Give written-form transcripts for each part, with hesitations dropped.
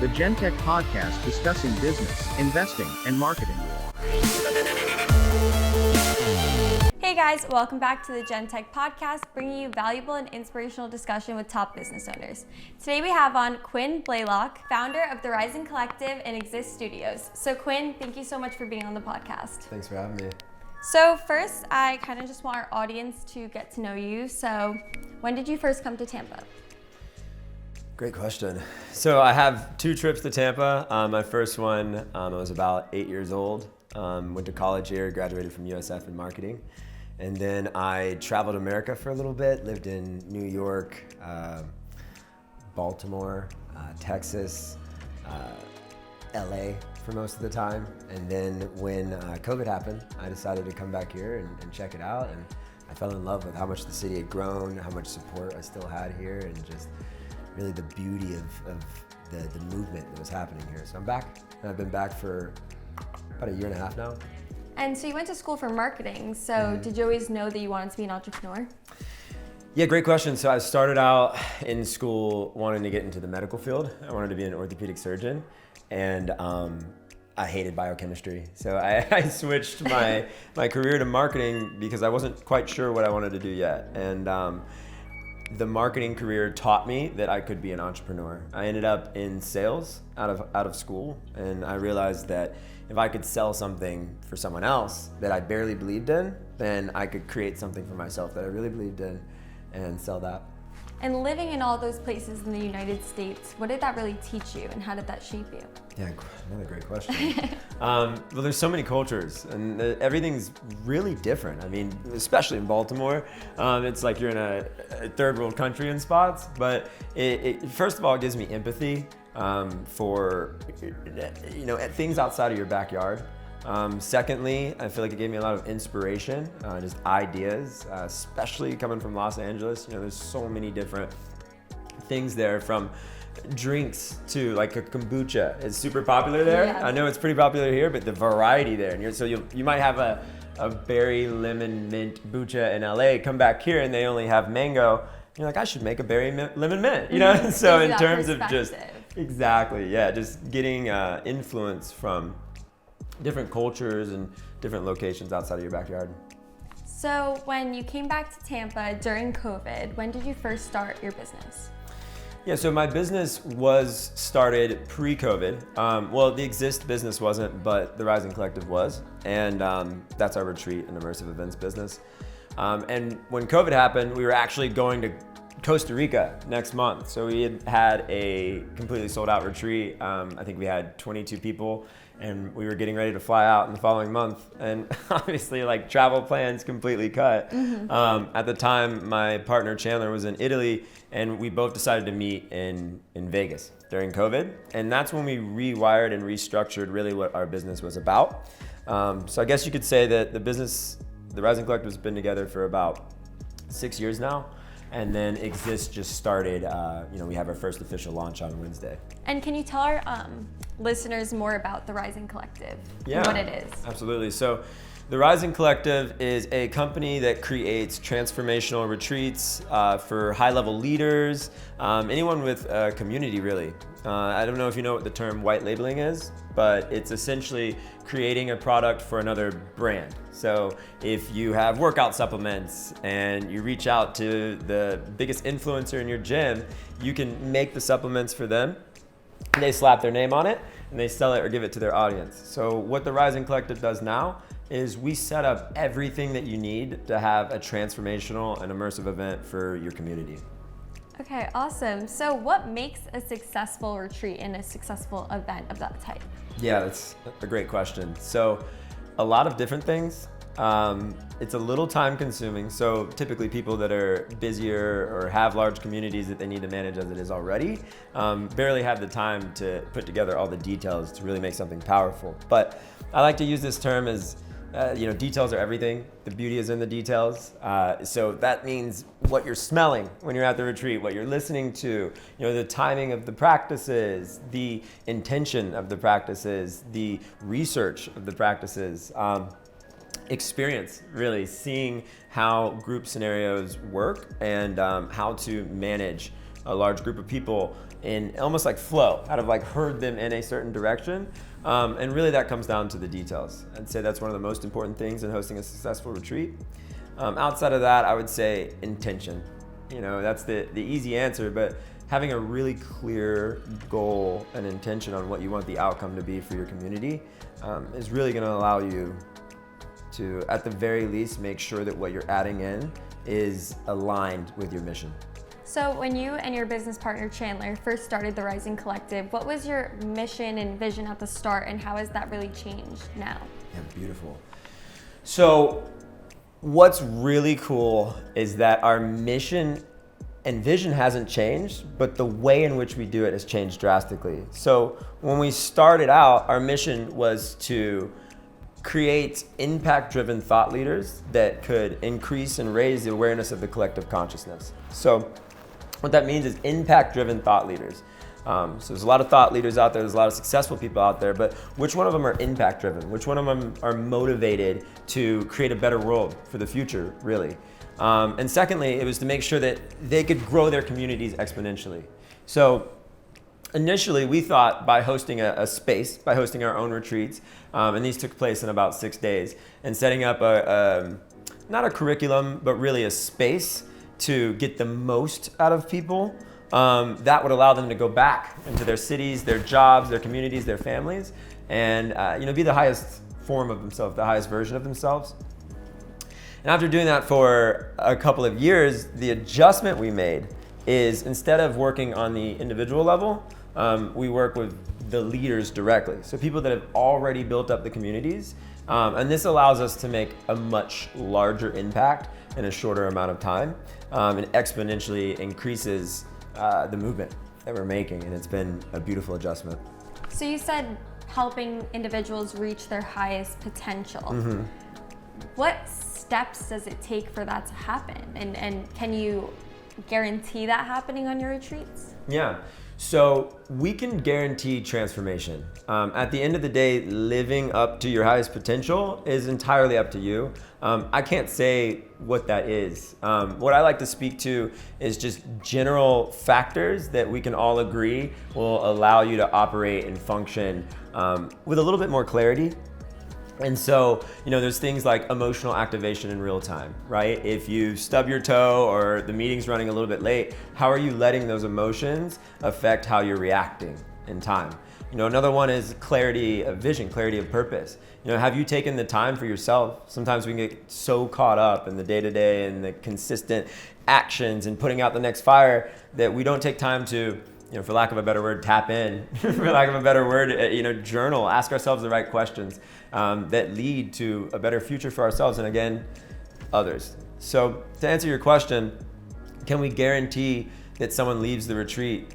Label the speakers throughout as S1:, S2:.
S1: the GenTech podcast discussing business, investing, and marketing.
S2: Hey guys, welcome back to the GenTech podcast, bringing you valuable and inspirational discussion with top business owners. Today we have on Quinn Blalock, founder of the Rising Collective and Exist Studios. So Quinn, thank you so much for being on the podcast.
S3: Thanks for having me.
S2: So first, I kind of just want our audience to get to know you. So when did you first come to Tampa?
S3: Great question. So I have two trips to Tampa. My first one, I was about 8 years old. Went to college here, graduated from USF in marketing. And then I traveled America for a little bit, lived in New York, Baltimore, Texas, LA for most of the time. And then when COVID happened, I decided to come back here and check it out. And I fell in love with how much the city had grown, how much support I still had here, and just really the beauty of the movement that was happening here. So I'm back, and I've been back for about a year and a half now.
S2: And so you went to school for marketing. So did you always know that you wanted to be an entrepreneur?
S3: Yeah, great question. So I started out in school wanting to get into the medical field. I wanted to be an orthopedic surgeon, and I hated biochemistry. So I switched my career to marketing because I wasn't quite sure what I wanted to do yet. And the marketing career taught me that I could be an entrepreneur. I ended up in sales out of school, and I realized that if I could sell something for someone else that I barely believed in, then I could create something for myself that I really believed in and sell that.
S2: And living in all those places in the United States, what did that really teach you, and how did that shape you?
S3: Yeah, another great question. Well, there's so many cultures, and everything's really different. I mean, especially in Baltimore, it's like you're in a third world country in spots, but it first of all, it gives me empathy for things outside of your backyard. Secondly, I feel like it gave me a lot of inspiration, just ideas, especially coming from Los Angeles. There's so many different things there, from drinks to like a kombucha. It's super popular there.
S2: Yeah.
S3: I know it's pretty popular here, but the variety there. And you might have a berry lemon mint kombucha in LA, come back here and they only have mango. You're like, I should make a berry lemon mint, So in terms of just, exactly, yeah, just getting influence from different cultures and different locations outside of your backyard.
S2: So when you came back to Tampa during COVID, when did you first start your business?
S3: Yeah, so my business was started pre-COVID. Well, the Exist business wasn't, but the Rising Collective was. And that's our retreat and immersive events business. And when COVID happened, we were actually going to Costa Rica next month. So we had a completely sold out retreat. I think we had 22 people, and we were getting ready to fly out in the following month. And obviously, like, travel plans completely cut. At the time, my partner Chandler was in Italy, and we both decided to meet in Vegas during COVID. And that's when we rewired and restructured really what our business was about. So I guess you could say that the Rising Collective has been together for about 6 years now. And then Exist just started, we have our first official launch on Wednesday.
S2: And can you tell our listeners more about the Rising Collective
S3: Yeah,
S2: and what it is?
S3: Absolutely. So the Rising Collective is a company that creates transformational retreats for high-level leaders, anyone with a community, really. I don't know if you know what the term white labeling is, but it's essentially creating a product for another brand. So if you have workout supplements and you reach out to the biggest influencer in your gym, you can make the supplements for them. They slap their name on it and they sell it or give it to their audience. So what the Rising Collective does now is we set up everything that you need to have a transformational and immersive event for your community.
S2: Okay, awesome. So what makes a successful retreat and a successful event of that type?
S3: Yeah, that's a great question. So a lot of different things. It's a little time consuming. So typically people that are busier or have large communities that they need to manage as it is already, barely have the time to put together all the details to really make something powerful. But I like to use this term as details are everything. The beauty is in the details. So that means what you're smelling when you're at the retreat, what you're listening to, the timing of the practices, the intention of the practices, the research of the practices, experience, really seeing how group scenarios work and how to manage a large group of people in almost like flow, out of like herd them in a certain direction. And really that comes down to the details. I'd say that's one of the most important things in hosting a successful retreat. Outside of that, I would say intention. That's the easy answer, but having a really clear goal and intention on what you want the outcome to be for your community is really going to allow you to, at the very least, make sure that what you're adding in is aligned with your mission.
S2: So when you and your business partner Chandler first started the Rising Collective, what was your mission and vision at the start, and how has that really changed now?
S3: Yeah, beautiful. So what's really cool is that our mission and vision hasn't changed, but the way in which we do it has changed drastically. So when we started out, our mission was to create impact-driven thought leaders that could increase and raise the awareness of the collective consciousness. So what that means is impact-driven thought leaders. So there's a lot of thought leaders out there, there's a lot of successful people out there, but which one of them are impact-driven? Which one of them are motivated to create a better world for the future, really? And secondly, it was to make sure that they could grow their communities exponentially. So initially, we thought by hosting a space, by hosting our own retreats, and these took place in about 6 days, and setting up not a curriculum, but really a space to get the most out of people, that would allow them to go back into their cities, their jobs, their communities, their families, and be the highest form of themselves, the highest version of themselves. And after doing that for a couple of years, the adjustment we made is instead of working on the individual level, we work with the leaders directly. So people that have already built up the communities. And this allows us to make a much larger impact in a shorter amount of time, and exponentially increases the movement that we're making. And it's been a beautiful adjustment.
S2: So you said helping individuals reach their highest potential.
S3: Mm-hmm.
S2: What steps does it take for that to happen? And can you guarantee that happening on your retreats?
S3: Yeah, so we can guarantee transformation. At the end of the day, living up to your highest potential is entirely up to you. I can't say what that is. What I like to speak to is just general factors that we can all agree will allow you to operate and function with a little bit more clarity. And so, there's things like emotional activation in real time, right? If you stub your toe or the meeting's running a little bit late, how are you letting those emotions affect how you're reacting in time? Another one is clarity of vision, clarity of purpose. Have you taken the time for yourself? Sometimes we can get so caught up in the day-to-day and the consistent actions and putting out the next fire that we don't take time to, for lack of a better word, tap in, for lack of a better word, journal, ask ourselves the right questions that lead to a better future for ourselves and, again, others. So to answer your question, can we guarantee that someone leaves the retreat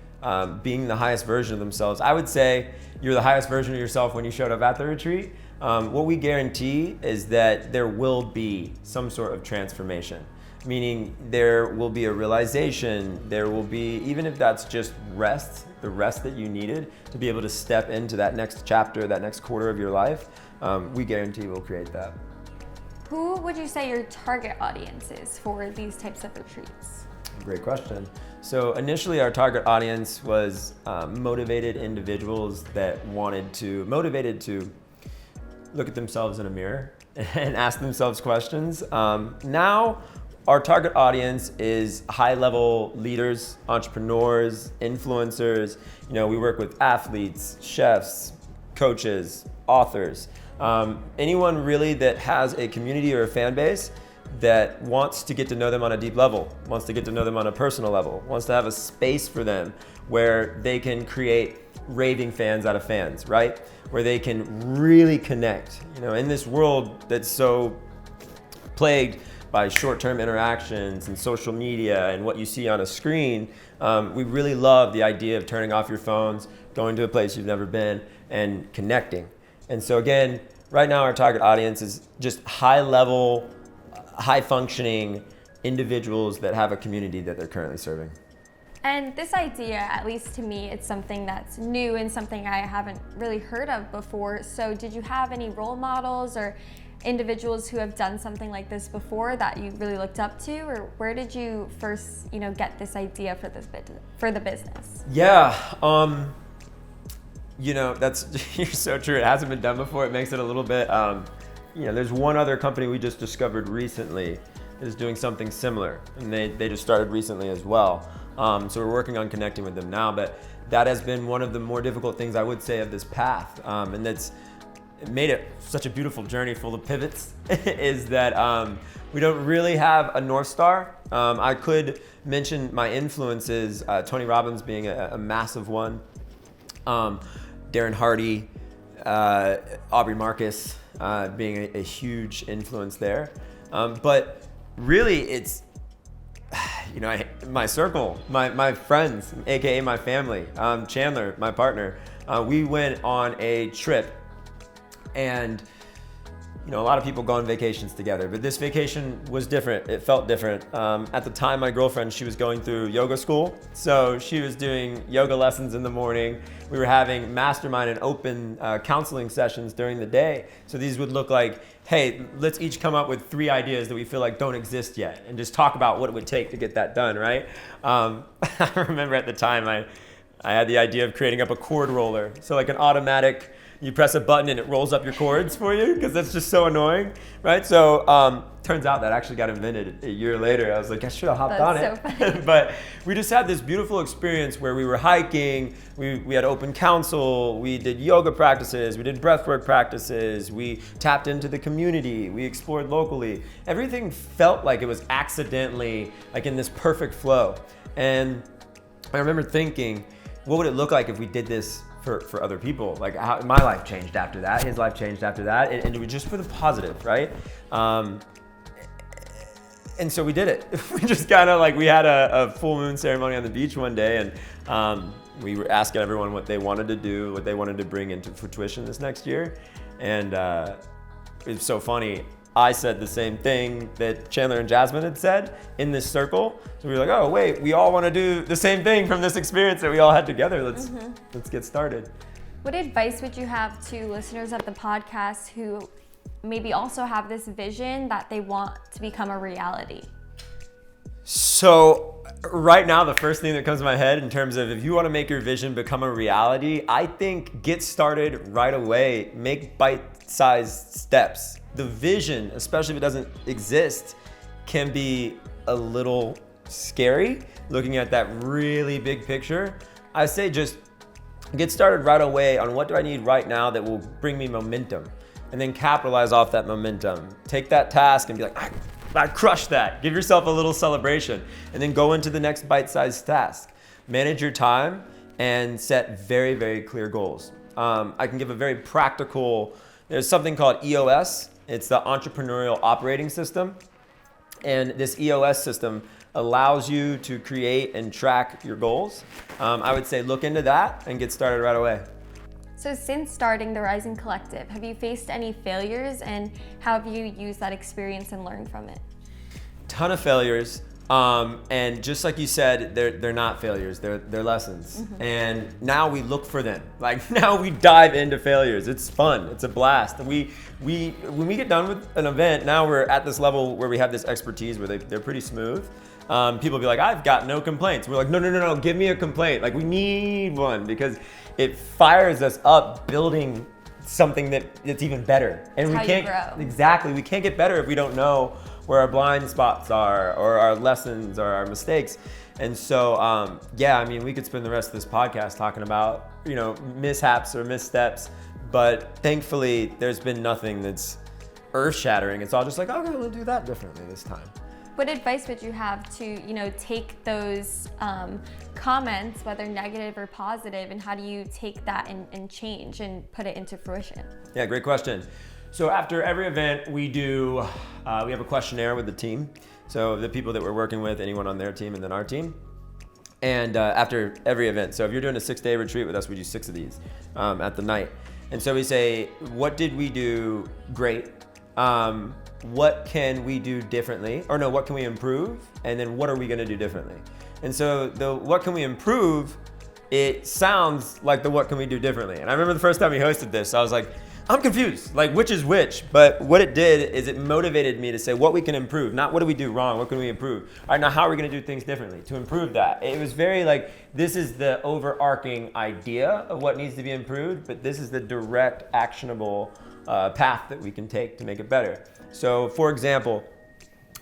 S3: being the highest version of themselves? I would say you're the highest version of yourself when you showed up at the retreat. What we guarantee is that there will be some sort of transformation. Meaning there will be a realization, there will be, even if that's just rest, the rest that you needed to be able to step into that next chapter, that next quarter of your life, we guarantee we'll create that.
S2: Who would you say your target audience is for these types of retreats?
S3: Great question. So initially our target audience was motivated individuals that motivated to look at themselves in a mirror and ask themselves questions. Now, our target audience is high-level leaders, entrepreneurs, influencers. We work with athletes, chefs, coaches, authors. Anyone really that has a community or a fan base that wants to get to know them on a deep level, wants to get to know them on a personal level, wants to have a space for them where they can create raving fans out of fans, right? Where they can really connect. In this world that's so plagued by short-term interactions and social media and what you see on a screen, we really love the idea of turning off your phones, going to a place you've never been, and connecting. And so again, right now our target audience is just high-level, high-functioning individuals that have a community that they're currently serving.
S2: And this idea, at least to me, it's something that's new and something I haven't really heard of before. So did you have any role models or individuals who have done something like this before that you really looked up to, or where did you first, get this idea for the business?
S3: Yeah, that's you're so true. It hasn't been done before. It makes it a little bit. There's one other company we just discovered recently that is doing something similar, and they just started recently as well. So we're working on connecting with them now, but that has been one of the more difficult things I would say of this path, and it made it such a beautiful journey full of pivots, is that we don't really have a North Star. I could mention my influences, Tony Robbins being a massive one, Darren Hardy, Aubrey Marcus being a huge influence there. But really it's, my circle, my friends, AKA my family, Chandler, my partner, we went on a trip, and a lot of people go on vacations together, but this vacation was different. It felt different. At the time, my girlfriend, she was going through yoga school, so she was doing yoga lessons in the morning. We were having mastermind and open counseling sessions during the day. So these would look like, hey, let's each come up with 3 ideas that we feel like don't exist yet, and just talk about what it would take to get that done, right? I remember at the time, I had the idea of creating up a cord roller. So like an automatic, you press a button and it rolls up your cords for you, because that's just so annoying, right? So turns out that actually got invented a year later. I was like, I should have hopped on
S2: That's
S3: it.
S2: so funny.
S3: But we just had this beautiful experience where we were hiking, we had open council, we did yoga practices, we did breathwork practices, we tapped into the community, we explored locally. Everything felt like it was accidentally like in this perfect flow. And I remember thinking, what would it look like if we did this for other people? Like how my life changed after that, his life changed after that, and it was just for the positive, right? And so we did it. We just kind of we had a full moon ceremony on the beach one day, and we were asking everyone what they wanted to do, what they wanted to bring into fruition this next year. And it was so funny. I said the same thing that Chandler and Jasmine had said in this circle. So we were like, oh wait, we all want to do the same thing from this experience that we all had together. Let's get started.
S2: What advice would you have to listeners of the podcast who maybe also have this vision that they want to become a reality?
S3: So right now, the first thing that comes to my head in terms of if you want to make your vision become a reality, I think get started right away. Make bite-sized steps. The vision, especially if it doesn't exist, can be a little scary looking at that really big picture. I say just get started right away on what do I need right now that will bring me momentum, and then capitalize off that momentum. Take that task and be like, I crushed that. Give yourself a little celebration, and then go into the next bite-sized task. Manage your time and set very, very clear goals. I can give a very practical, there's something called EOS. It's the entrepreneurial operating system. And this EOS system allows you to create and track your goals. I would say look into that and get started right away.
S2: So since starting the Rising Collective, have you faced any failures, and how have you used that experience and learned from it?
S3: Ton of failures. And just like you said, they're not failures, they're lessons. And now we look for them. Like now we dive into failures. It's fun, it's a blast. And when we get done with an event, now we're at this level where we have this expertise where they're pretty smooth. People be like, I've got no complaints. We're like, no, give me a complaint. Like we need one, because it fires us up building something that's even better. And
S2: That's
S3: we
S2: how you
S3: can't,
S2: grow.
S3: exactly, we can't get better if we don't know where our blind spots are, or our lessons, or our mistakes. And so, we could spend the rest of this podcast talking about, mishaps or missteps, but thankfully there's been nothing that's earth-shattering. It's all just like, okay, we'll do that differently this time.
S2: What advice would you have to, take those comments, whether negative or positive, and how do you take that and change and put it into fruition?
S3: Yeah, great question. So after every event, we have a questionnaire with the team. So the people that we're working with, anyone on their team and then our team. And after every event, so if you're doing a 6-day retreat with us, we do 6 of these at the night. And so we say, what did we do great? What can we do differently? Or no, what can we improve? And then what are we gonna do differently? And so the what can we improve it sounds like the what can we do differently. And I remember the first time we hosted this, I was like, I'm confused, like which is which. But what it did is it motivated me to say what we can improve, not what do we do wrong, what can we improve? All right, now how are we gonna do things differently to improve that? It was very like, this is the overarching idea of what needs to be improved, but this is the direct, actionable path that we can take to make it better. So for example,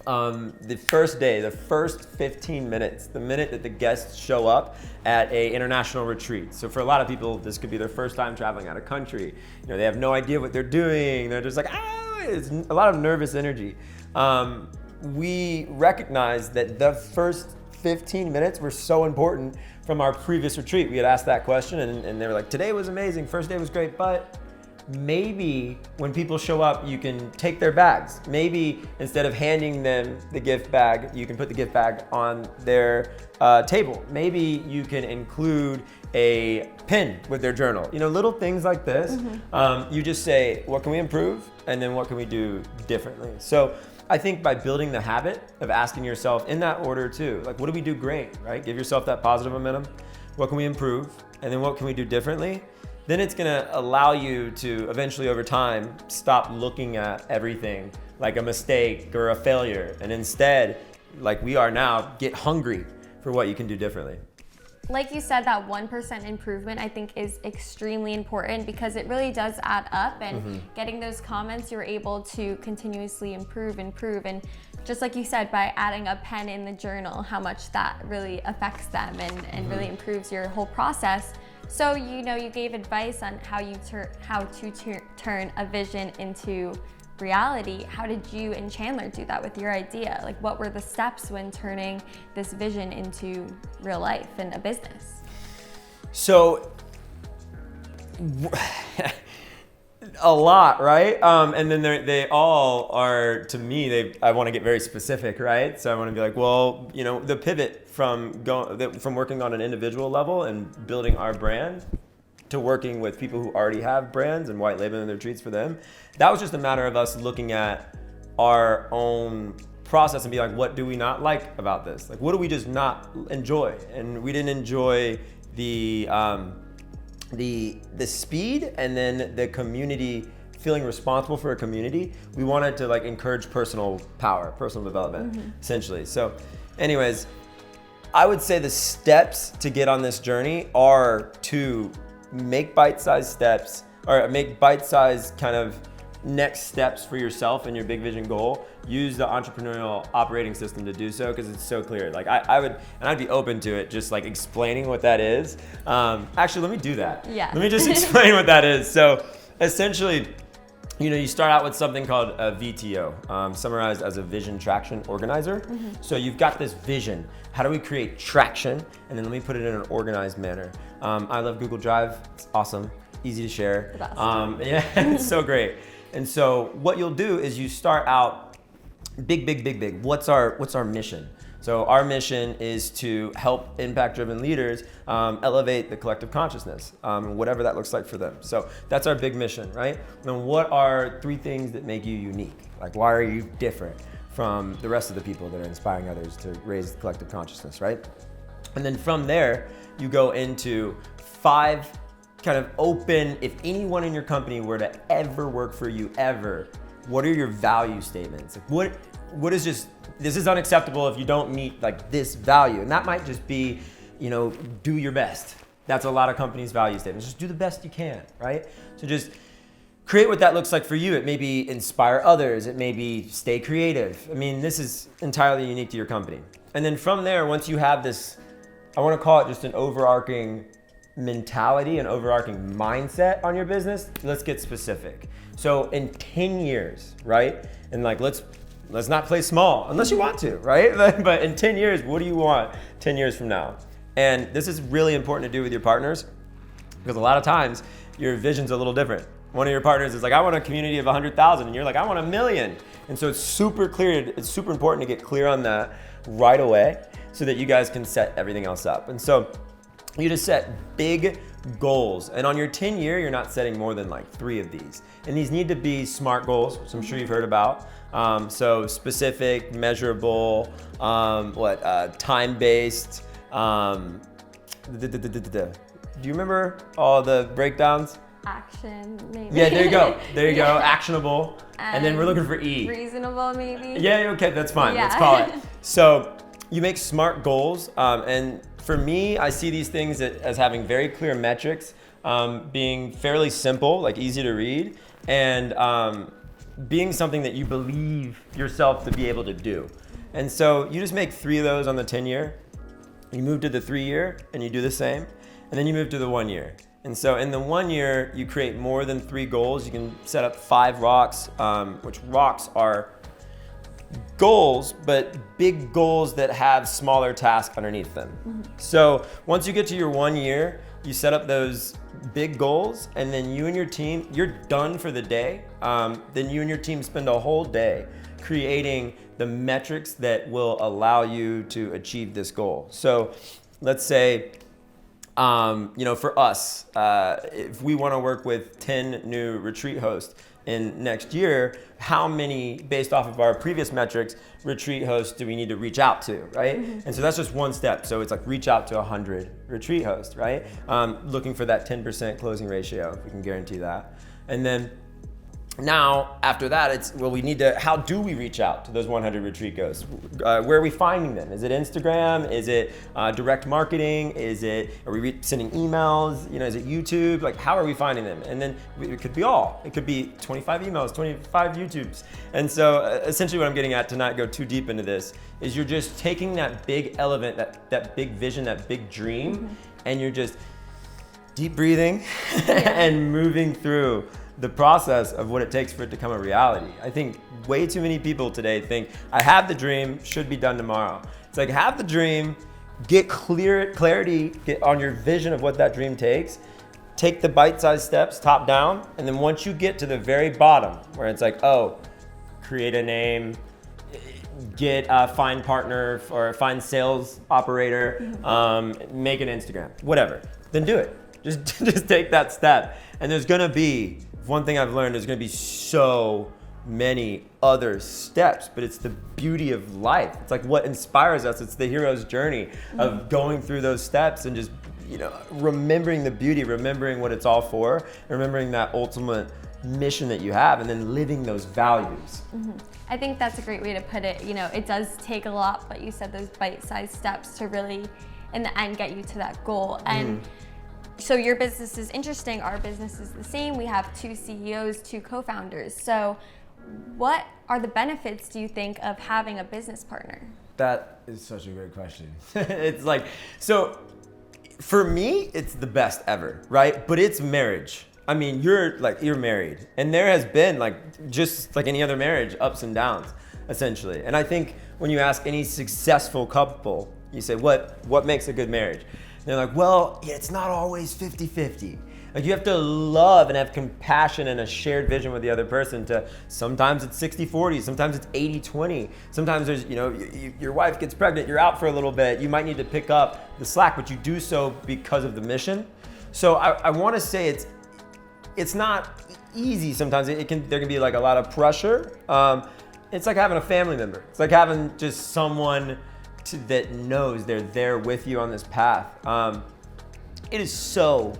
S3: the first day, the first 15 minutes, the minute that the guests show up at a international retreat. So for a lot of people, this could be their first time traveling out of country. You know, they have no idea what they're doing. They're just like, it's a lot of nervous energy. We recognize that the first 15 minutes were so important from our previous retreat. We had asked that question and they were like, today was amazing, first day was great, but maybe when people show up, you can take their bags. Maybe instead of handing them the gift bag, you can put the gift bag on their table. Maybe you can include a pin with their journal. You know, little things like this. You just say, what can we improve? And then what can we do differently? So I think by building the habit of asking yourself in that order too, like what do we do great, right? Give yourself that positive momentum. What can we improve? And then what can we do differently? Then it's gonna allow you to eventually over time stop looking at everything like a mistake or a failure, and instead, like we are now, get hungry for what you can do differently.
S2: Like you said, that 1% improvement I think is extremely important because it really does add up, and getting those comments, you're able to continuously improve. And just like you said, by adding a pen in the journal, how much that really affects them and really improves your whole process. So, you know, you gave advice on how to turn a vision into reality. How did you and Chandler do that with your idea? Like, what were the steps when turning this vision into real life and a business?
S3: So, a lot, right? And then they all are, to me, I want to get very specific, right? So I want to be like, well, you know, the pivot from working on an individual level and building our brand to working with people who already have brands and white labeling their treats for them, that was just a matter of us looking at our own process and be like, what do we not like about this? Like, what do we just not enjoy? And we didn't enjoy the speed and then the community, feeling responsible for a community. We wanted to like encourage personal power, personal development, essentially. So anyways, I would say the steps to get on this journey are to make bite-sized steps, or make bite-sized kind of next steps for yourself and your big vision goal. Use the entrepreneurial operating system to do so, because it's so clear. Like I'd be open to it, just like explaining what that is. Actually, let me do that.
S2: Yeah.
S3: Let me just explain what that is. So essentially, you know, you start out with something called a VTO, summarized as a vision traction organizer. So you've got this vision. How do we create traction? And then let me put it in an organized manner. I love Google Drive. It's awesome, easy to share. Yeah, it's so great. And so what you'll do is you start out big. What's our mission? So our mission is to help impact-driven leaders elevate the collective consciousness, whatever that looks like for them. So that's our big mission, right? And what are 3 things that make you unique? Like, why are you different from the rest of the people that are inspiring others to raise the collective consciousness, right? And then from there, you go into 5 kind of open, if anyone in your company were to ever work for you, ever, what are your value statements? Like what is just, this is unacceptable if you don't meet like this value. And that might just be, you know, do your best. That's a lot of companies' value statements. Just do the best you can, right? So just create what that looks like for you. It may be inspire others. It may be stay creative. I mean, this is entirely unique to your company. And then from there, once you have this, I want to call it just an overarching mentality, an overarching mindset on your business, let's get specific. So in 10 years, right? And like, let's not play small unless you want to, right? But in 10 years, what do you want 10 years from now? And this is really important to do with your partners, because a lot of times your vision's a little different. One of your partners is like, I want a community of 100,000, and you're like, I want 1 million. And so it's super clear, it's super important to get clear on that right away so that you guys can set everything else up. And so you just set big goals. And on your 10 year, you're not setting more than like 3 of these. And these need to be SMART goals, which I'm sure you've heard about. So specific, measurable, time-based, Do you remember all the breakdowns?
S2: Action, maybe.
S3: Yeah, there you go. There you go. Actionable. And then we're looking for E.
S2: Reasonable, maybe.
S3: Yeah, okay, that's fine.
S2: Yeah.
S3: Let's call it. So you make smart goals. And for me, I see these things as having very clear metrics, being fairly simple, like easy to read, and being something that you believe yourself to be able to do. And so you just make 3 of those on the 10-year. You move to the 3-year and you do the same. And then you move to the 1-year. And so in the 1 year, you create more than 3 goals. You can set up 5 rocks, which rocks are goals, but big goals that have smaller tasks underneath them. Mm-hmm. So once you get to your 1 year, you set up those big goals, and then you and your team, you're done for the day. Then you and your team spend a whole day creating the metrics that will allow you to achieve this goal. So let's say, for us, if we want to work with 10 new retreat hosts in next year, how many, based off of our previous metrics, retreat hosts do we need to reach out to, right? Mm-hmm. And so that's just one step. So it's like reach out to 100 retreat hosts, right? Looking for that 10% closing ratio, if we can guarantee that. And then now, after that, how do we reach out to those 100 retreat hosts? Where are we finding them? Is it Instagram? Is it direct marketing? Are we sending emails? Is it YouTube? Like, how are we finding them? And then it could be all. It could be 25 emails, 25 YouTubes. And so essentially what I'm getting at, to not go too deep into this, is you're just taking that big element, that big vision, that big dream, mm-hmm. and you're just deep breathing and moving through the process of what it takes for it to become a reality. I think way too many people today think, I have the dream, should be done tomorrow. It's like, have the dream, get clarity on your vision of what that dream takes, take the bite-sized steps top down, and then once you get to the very bottom, where it's like, create a name, get a find partner or find sales operator, make an Instagram, whatever, then do it. Just take that step. And there's gonna be, one thing I've learned, there's gonna be so many other steps, but it's the beauty of life. It's like what inspires us. It's the hero's journey of going through those steps and just, remembering the beauty, remembering what it's all for, and remembering that ultimate mission that you have, and then living those values.
S2: Mm-hmm. I think that's a great way to put it. It does take a lot, but you said those bite-sized steps to really, in the end, get you to that goal. And so your business is interesting. Our business is the same. We have 2 CEOs, 2 co-founders. So what are the benefits, do you think, of having a business partner?
S3: That is such a great question. It's like, so for me, it's the best ever, right? But it's marriage. I mean, you're married, and there has been, just like any other marriage, ups and downs, essentially. And I think when you ask any successful couple, you say, what makes a good marriage? They're like, it's not always 50-50. Like, you have to love and have compassion and a shared vision with the other person. Sometimes it's 60-40, sometimes it's 80-20. Sometimes there's, your wife gets pregnant, you're out for a little bit, you might need to pick up the slack, but you do so because of the mission. So I want to say it's not easy sometimes. There can be like a lot of pressure. It's like having a family member. It's like having just someone that knows they're there with you on this path. It is so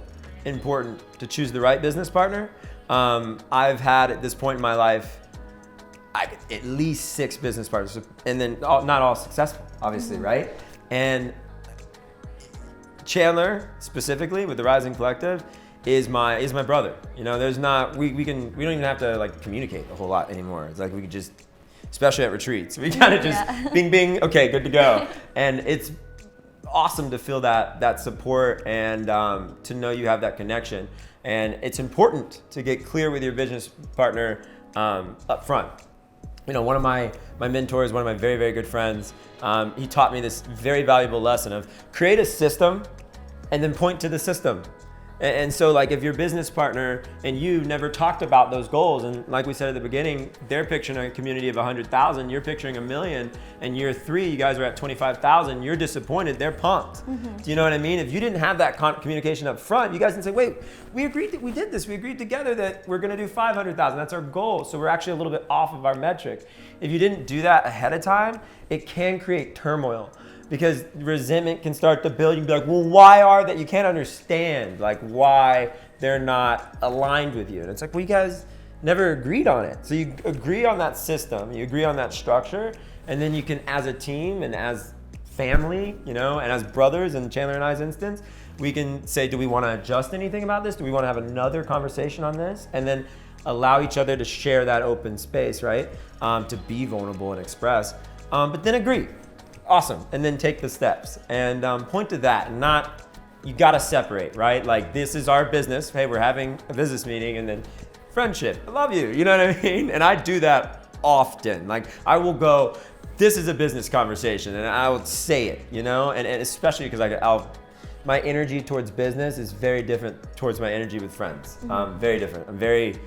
S3: important to choose the right business partner. I've had, at this point in my life, at least 6 business partners, and then not all successful, obviously, right? And Chandler, specifically with the Rising Collective, is my brother. There's not, we don't even have to communicate a whole lot anymore. It's like we could just, especially at retreats, we kind of just bing, bing, okay, good to go. And it's awesome to feel that support and to know you have that connection. And it's important to get clear with your business partner up front. One of my mentors, one of my very, very good friends, he taught me this very valuable lesson of create a system and then point to the system. And so if your business partner and you never talked about those goals, and like we said at the beginning, they're picturing a community of 100,000, you're picturing 1 million, and year 3, you guys are at 25,000, you're disappointed, they're pumped. Do you know what I mean? If you didn't have that communication up front, you guys can say, wait, we agreed together that we're gonna do 500,000, that's our goal, so we're actually a little bit off of our metric. If you didn't do that ahead of time, it can create turmoil. because resentment can start to build. You can be like, well, why are they? You can't understand like why they're not aligned with you. And it's like, well, you guys never agreed on it. So you agree on that system, you agree on that structure, and then you can, as a team and as family, and as brothers, in Chandler and I's instance, we can say, do we want to adjust anything about this? Do we want to have another conversation on this? And then allow each other to share that open space, right? To be vulnerable and express, but then agree. Awesome. And then take the steps and point to that, and not, you got to separate, right? Like, this is our business. Hey, we're having a business meeting, and then friendship. I love you. You know what I mean? And I do that often. Like, I will go, this is a business conversation, and I would say it, and especially because my energy towards business is very different towards my energy with friends. Very different. I'm very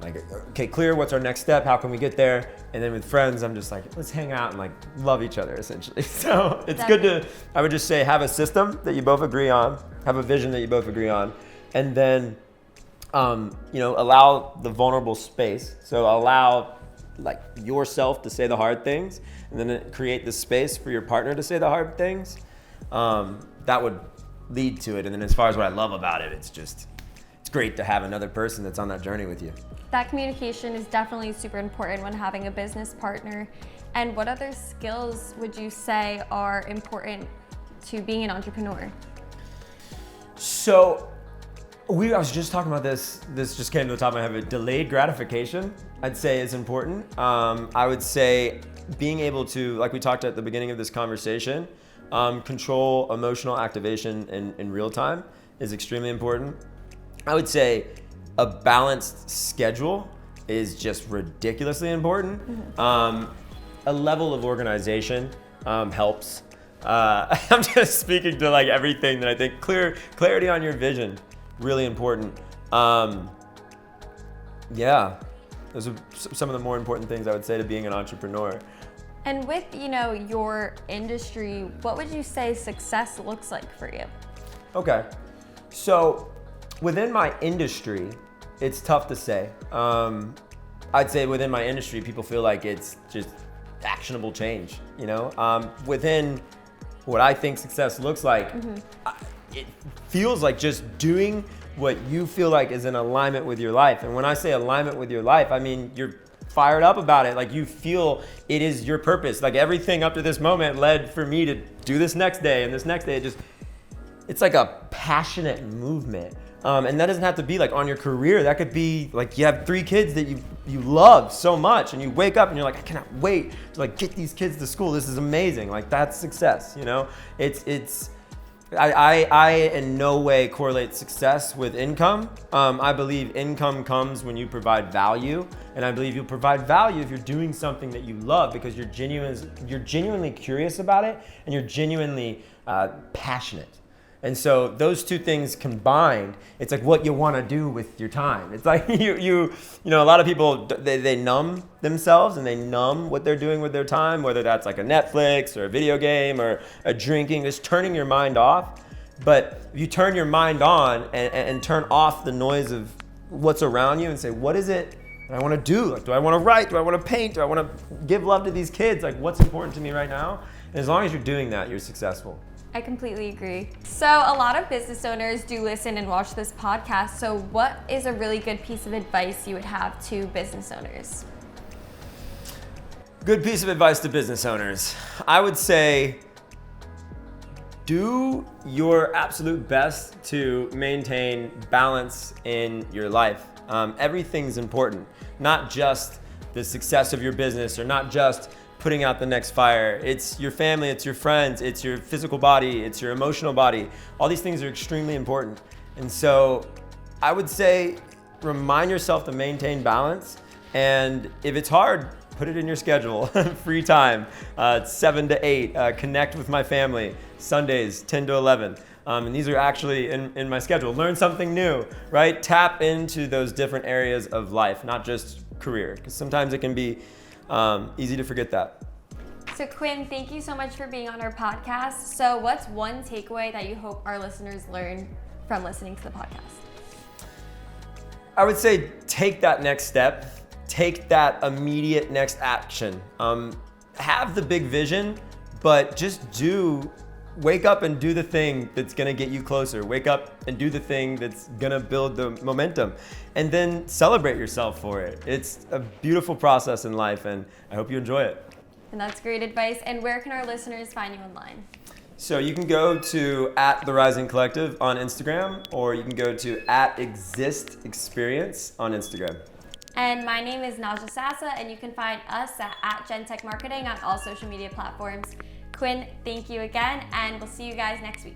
S3: like, okay, clear, what's our next step? How can we get there? And then with friends, I'm just like, let's hang out and like love each other, essentially. So it's good to, I would just say, have a system that you both agree on, have a vision that you both agree on, and then, allow the vulnerable space. So allow like yourself to say the hard things, and then create the space for your partner to say the hard things. That would lead to it. And then as far as what I love about it, it's great to have another person that's on that journey with you.
S2: That communication is definitely super important when having a business partner. And what other skills would you say are important to being an entrepreneur?
S3: So I was just talking about this just came to the top of my head, but delayed gratification, I'd say, is important. I would say being able to, like we talked at the beginning of this conversation, control emotional activation in real time is extremely important. I would say a balanced schedule is just ridiculously important. A level of organization helps. I'm just speaking to like everything that I think clarity on your vision, really important. Yeah, those are some of the more important things I would say to being an entrepreneur.
S2: And with, your industry, what would you say success looks like for you?
S3: Okay, so within my industry, it's tough to say. I'd say within my industry, people feel like it's just actionable change, Within what I think success looks like, it feels like just doing what you feel like is in alignment with your life. And when I say alignment with your life, I mean you're fired up about it. Like, you feel it is your purpose. Like, everything up to this moment led for me to do this next day and this next day. It's like a passionate movement. And that doesn't have to be like on your career. That could be like you have 3 kids that you love so much, and you wake up and you're like, I cannot wait to like get these kids to school. This is amazing. Like, that's success, I in no way correlate success with income. I believe income comes when you provide value, and I believe you'll provide value if you're doing something that you love, because you're genuinely curious about it, and you're genuinely passionate. And so those two things combined, it's like what you want to do with your time. It's like a lot of people, they numb themselves and they numb what they're doing with their time, whether that's like a Netflix or a video game or a drinking, just turning your mind off. But if you turn your mind on and turn off the noise of what's around you and say, what is it that I want to do? Like, do I want to write? Do I want to paint? Do I want to give love to these kids? Like, what's important to me right now? And as long as you're doing that, you're successful.
S2: I completely agree. So a lot of business owners do listen and watch this podcast. So what is a really good piece of advice you would have to business owners?
S3: Good piece of advice to business owners. I would say do your absolute best to maintain balance in your life. Everything's important, not just the success of your business or not just putting out the next fire. It's your family, it's your friends, it's your physical body, it's your emotional body. All these things are extremely important. And so I would say remind yourself to maintain balance. And if it's hard, put it in your schedule. Free time, 7 to 8, connect with my family, Sundays, 10 to 11. And these are actually in my schedule. Learn something new, right? Tap into those different areas of life, not just career, because sometimes it can be easy to forget that.
S2: So Quinn, thank you so much for being on our podcast. So what's one takeaway that you hope our listeners learn from listening to the podcast?
S3: I would say take that next step, take that immediate next action. Have the big vision, but just wake up and do the thing that's gonna get you closer. Wake up and do the thing that's gonna build the momentum, and then celebrate yourself for it. It's a beautiful process in life, and I hope you enjoy it.
S2: And that's great advice. And where can our listeners find you online?
S3: So you can go to @TheRisingCollective on Instagram, or you can go to @ExistExperience on Instagram.
S2: And my name is Naja Sassa, and you can find us at GenTech Marketing on all social media platforms. Quinn, thank you again, and we'll see you guys next week.